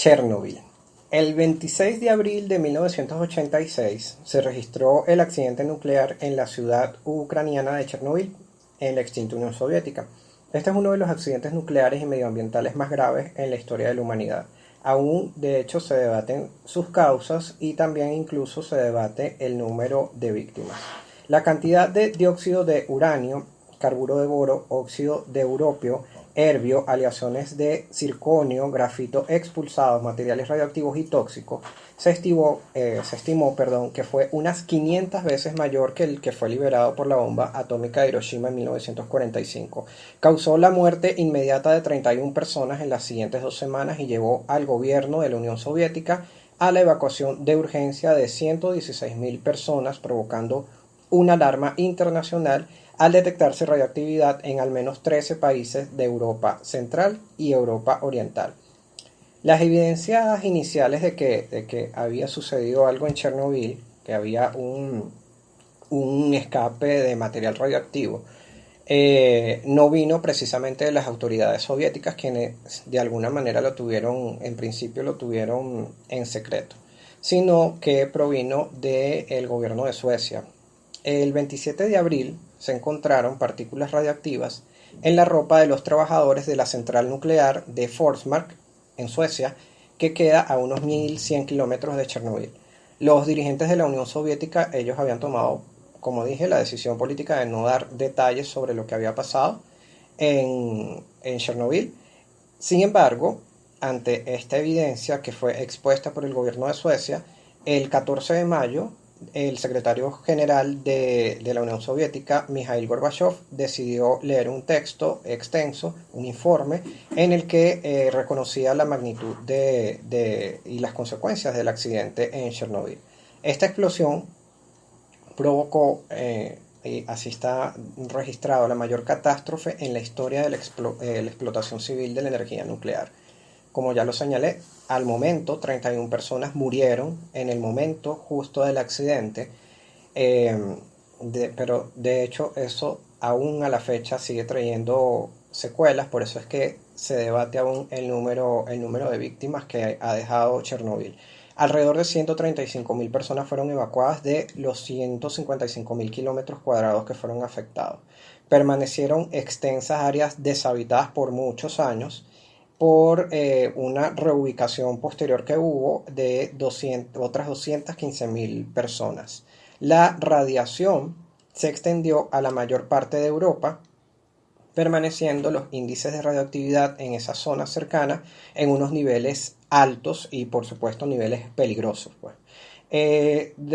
Chernobyl. El 26 de abril de 1986 se registró el accidente nuclear en la ciudad ucraniana de Chernobyl, en la extinta Unión Soviética. Este es uno de los accidentes nucleares y medioambientales más graves en la historia de la humanidad. Aún, de hecho, se debaten sus causas y también incluso se debate el número de víctimas. La cantidad de dióxido de uranio, carburo de boro, óxido de europio, herbio, aleaciones de circonio, grafito expulsados, materiales radioactivos y tóxicos, se estimó que fue unas 500 veces mayor que el que fue liberado por la bomba atómica de Hiroshima en 1945. Causó la muerte inmediata de 31 personas en las siguientes 2 semanas y llevó al gobierno de la Unión Soviética a la evacuación de urgencia de 116.000 personas, provocando una alarma internacional al detectarse radioactividad en al menos 13 países de Europa Central y Europa Oriental. Las evidencias iniciales de que había sucedido algo en Chernobyl, que había un escape de material radioactivo, no vino precisamente de las autoridades soviéticas, quienes de alguna manera en principio lo tuvieron en secreto, sino que provino del gobierno de Suecia. El 27 de abril se encontraron partículas radioactivas en la ropa de los trabajadores de la central nuclear de Forsmark, en Suecia, que queda a unos 1.100 kilómetros de Chernobyl. Los dirigentes de la Unión Soviética, ellos habían tomado, como dije, la decisión política de no dar detalles sobre lo que había pasado en Chernobyl. Sin embargo, ante esta evidencia que fue expuesta por el gobierno de Suecia, el 14 de mayo, el secretario general de la Unión Soviética, Mikhail Gorbachev, decidió leer un texto extenso, un informe, en el que reconocía la magnitud y las consecuencias del accidente en Chernobyl. Esta explosión provocó, y así está registrado, la mayor catástrofe en la historia de la explotación civil de la energía nuclear. Como ya lo señalé, al momento 31 personas murieron en el momento justo del accidente, pero de hecho eso aún a la fecha sigue trayendo secuelas, por eso es que se debate aún el número de víctimas que ha dejado Chernobyl. Alrededor de 135.000 personas fueron evacuadas de los 155.000 kilómetros cuadrados que fueron afectados. Permanecieron extensas áreas deshabitadas por muchos años, por una reubicación posterior que hubo de otras 215.000 personas. La radiación se extendió a la mayor parte de Europa, permaneciendo los índices de radioactividad en esa zona cercana en unos niveles altos y por supuesto niveles peligrosos.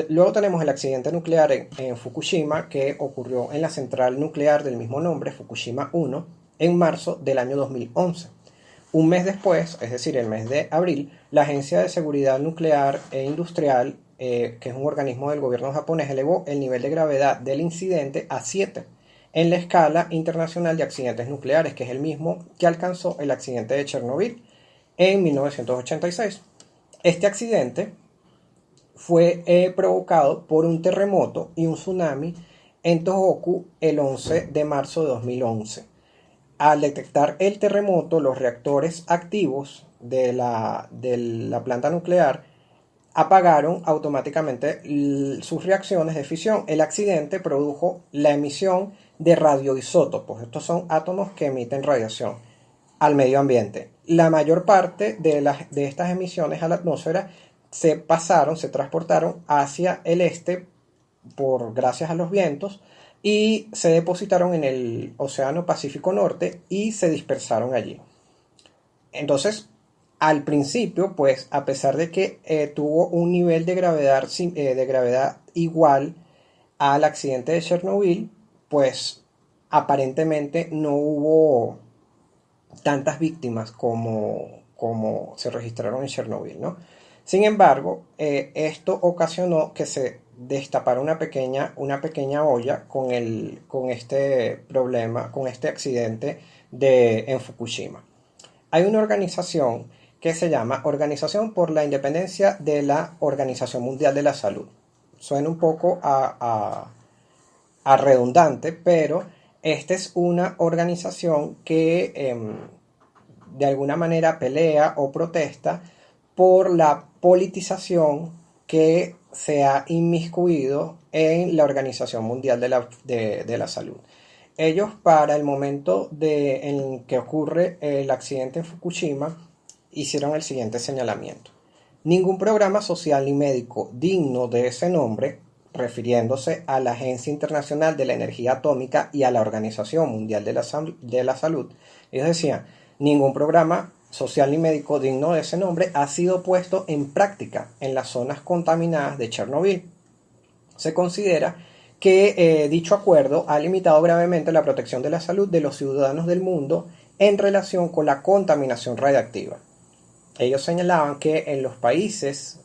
Luego tenemos el accidente nuclear en Fukushima, que ocurrió en la central nuclear del mismo nombre, Fukushima 1, en marzo del año 2011. Un mes después, es decir, el mes de abril, la Agencia de Seguridad Nuclear e Industrial, que es un organismo del gobierno japonés, elevó el nivel de gravedad del incidente a 7 en la escala internacional de accidentes nucleares, que es el mismo que alcanzó el accidente de Chernobyl en 1986. Este accidente fue provocado por un terremoto y un tsunami en Tohoku el 11 de marzo de 2011. Al detectar el terremoto, los reactores activos de la planta nuclear apagaron automáticamente sus reacciones de fisión. El accidente produjo la emisión de radioisótopos. Estos son átomos que emiten radiación al medio ambiente. La mayor parte de estas emisiones a la atmósfera se transportaron hacia el este gracias a los vientos, y se depositaron en el Océano Pacífico Norte y se dispersaron allí. Entonces, al principio, pues, a pesar de que tuvo un nivel de gravedad igual al accidente de Chernobyl, pues aparentemente no hubo tantas víctimas como se registraron en Chernobyl, ¿no? Sin embargo, esto ocasionó que se destapara una pequeña olla con este problema, con este accidente en Fukushima. Hay una organización que se llama Organización por la Independencia de la Organización Mundial de la Salud. Suena un poco a redundante, pero esta es una organización que de alguna manera pelea o protesta por la politización que se ha inmiscuido en la Organización Mundial de la Salud. Ellos, para el momento en que ocurre el accidente en Fukushima, hicieron el siguiente señalamiento: ningún programa social ni médico digno de ese nombre, refiriéndose a la Agencia Internacional de la Energía Atómica y a la Organización Mundial de la Salud. Ellos decían: ningún programa social ni médico digno de ese nombre ha sido puesto en práctica en las zonas contaminadas de Chernobyl. Se considera que dicho acuerdo ha limitado gravemente la protección de la salud de los ciudadanos del mundo en relación con la contaminación radiactiva. Ellos señalan que los países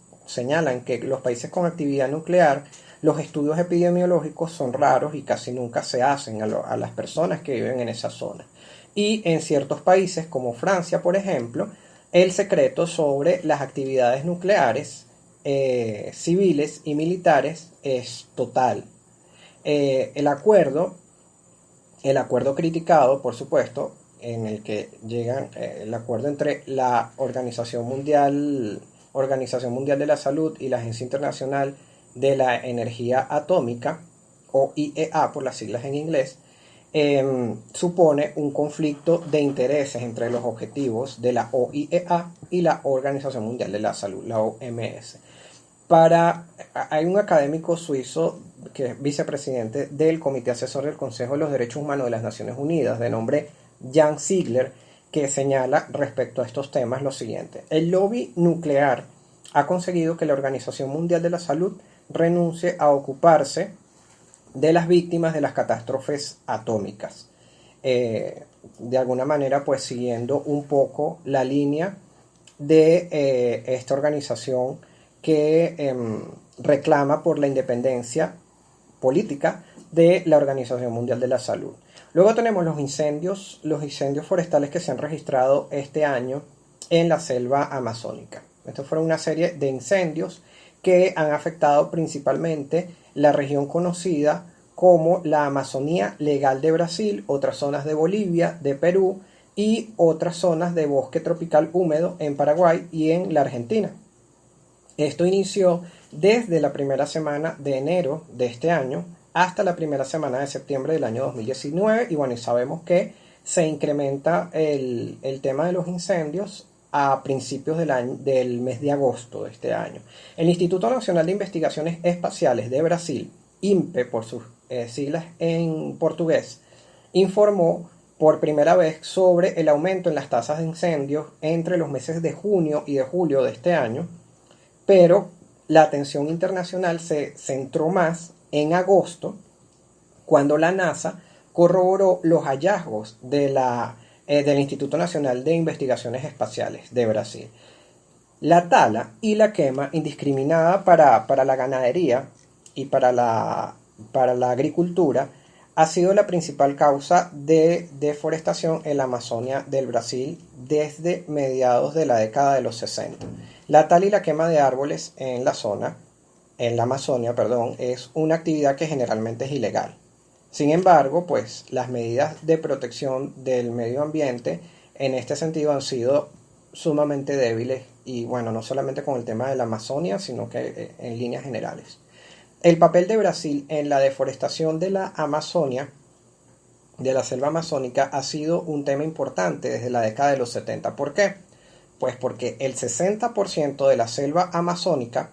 con actividad nuclear, los estudios epidemiológicos son raros y casi nunca se hacen a las personas que viven en esa zona. Y en ciertos países como Francia, por ejemplo, el secreto sobre las actividades nucleares civiles y militares es total. El acuerdo criticado, por supuesto, en el que llegan el acuerdo entre la Organización Mundial de la Salud y la Agencia Internacional de la Energía Atómica, o IEA por las siglas en inglés, supone un conflicto de intereses entre los objetivos de la OIEA y la Organización Mundial de la Salud, la OMS. Hay un académico suizo que es vicepresidente del Comité Asesor del Consejo de los Derechos Humanos de las Naciones Unidas, de nombre Jan Ziegler, que señala respecto a estos temas lo siguiente: el lobby nuclear ha conseguido que la Organización Mundial de la Salud renuncie a ocuparse de las víctimas de las catástrofes atómicas. De alguna manera, pues siguiendo un poco la línea de esta organización que reclama por la independencia política de la Organización Mundial de la Salud. Luego tenemos los incendios forestales que se han registrado este año en la selva amazónica. Estos fueron una serie de incendios que han afectado principalmente la región conocida como la Amazonía Legal de Brasil, otras zonas de Bolivia, de Perú y otras zonas de bosque tropical húmedo en Paraguay y en la Argentina. Esto inició desde la primera semana de enero de este año hasta la primera semana de septiembre del año 2019, y bueno, y sabemos que se incrementa el tema de los incendios a principios del mes de agosto de este año. El Instituto Nacional de Investigaciones Espaciales de Brasil, INPE por sus siglas en portugués, informó por primera vez sobre el aumento en las tasas de incendios entre los meses de junio y de julio de este año, pero la atención internacional se centró más en agosto, cuando la NASA corroboró los hallazgos del Instituto Nacional de Investigaciones Espaciales de Brasil. La tala y la quema indiscriminada para la ganadería y para la agricultura ha sido la principal causa de deforestación en la Amazonia del Brasil desde mediados de la década de los 60. La tala y la quema de árboles en la Amazonia, es una actividad que generalmente es ilegal. Sin embargo, pues las medidas de protección del medio ambiente en este sentido han sido sumamente débiles, y bueno, no solamente con el tema de la Amazonia, sino que en líneas generales. El papel de Brasil en la deforestación de la Amazonia, de la selva amazónica, ha sido un tema importante desde la década de los 70. ¿Por qué? Pues porque el 60% de la selva amazónica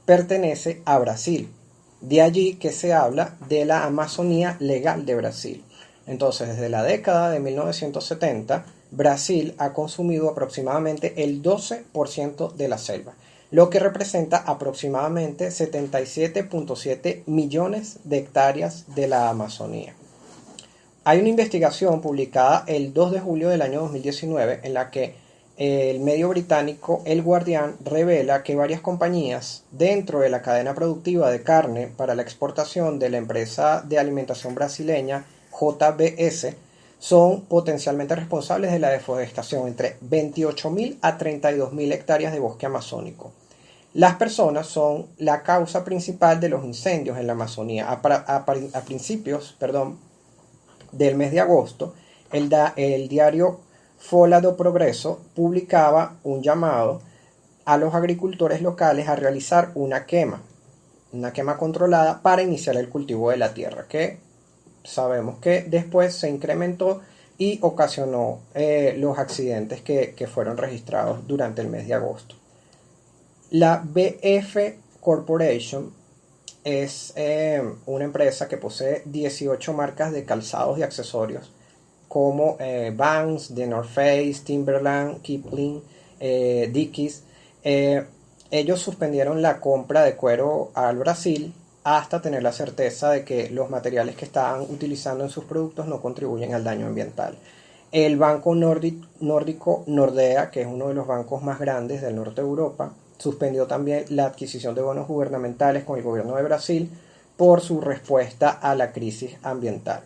pertenece a Brasil. De allí que se habla de la Amazonía Legal de Brasil. Entonces, desde la década de 1970, Brasil ha consumido aproximadamente el 12% de la selva, lo que representa aproximadamente 77.7 millones de hectáreas de la Amazonía. Hay una investigación publicada el 2 de julio del año 2019 en la que el medio británico El Guardian revela que varias compañías dentro de la cadena productiva de carne para la exportación de la empresa de alimentación brasileña JBS son potencialmente responsables de la deforestación entre 28.000 a 32.000 hectáreas de bosque amazónico. Las personas son la causa principal de los incendios en la Amazonía. A principios del mes de agosto, el diario Folha do Progresso publicaba un llamado a los agricultores locales a realizar una quema controlada para iniciar el cultivo de la tierra, que sabemos que después se incrementó y ocasionó los accidentes que fueron registrados durante el mes de agosto. La BF Corporation es una empresa que posee 18 marcas de calzados y accesorios como Vans, The North Face, Timberland, Kipling, Dickies. Ellos suspendieron la compra de cuero al Brasil hasta tener la certeza de que los materiales que estaban utilizando en sus productos no contribuyen al daño ambiental. El banco nórdico Nordea, que es uno de los bancos más grandes del norte de Europa, suspendió también la adquisición de bonos gubernamentales con el gobierno de Brasil por su respuesta a la crisis ambiental.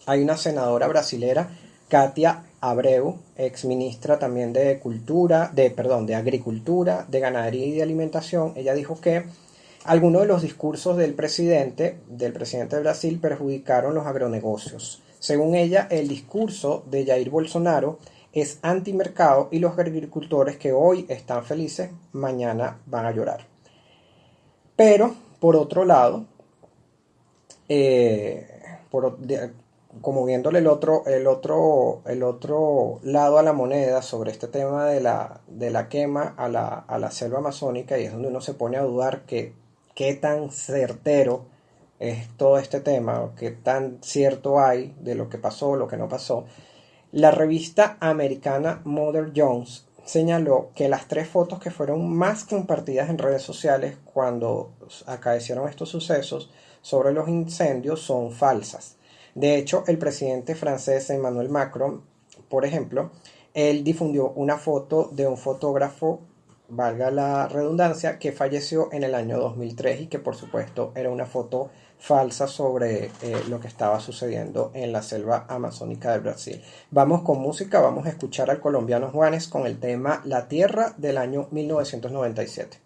Hay una senadora brasilera, Katia Abreu, exministra también de Agricultura, de Ganadería y de Alimentación. Ella dijo que algunos de los discursos del presidente de Brasil perjudicaron los agronegocios. Según ella, el discurso de Jair Bolsonaro es antimercado y los agricultores que hoy están felices, mañana van a llorar. Pero, por otro lado, como viéndole el otro lado a la moneda sobre este tema de la quema a la selva amazónica, y es donde uno se pone a dudar que qué tan certero es todo este tema, o qué tan cierto hay de lo que pasó, lo que no pasó. La revista americana Mother Jones señaló que las 3 fotos que fueron más compartidas en redes sociales cuando acaecieron estos sucesos sobre los incendios son falsas. De hecho, el presidente francés Emmanuel Macron, por ejemplo, él difundió una foto de un fotógrafo, valga la redundancia, que falleció en el año 2003 y que por supuesto era una foto falsa sobre lo que estaba sucediendo en la selva amazónica de Brasil. Vamos con música, vamos a escuchar al colombiano Juanes con el tema La Tierra del año 1997.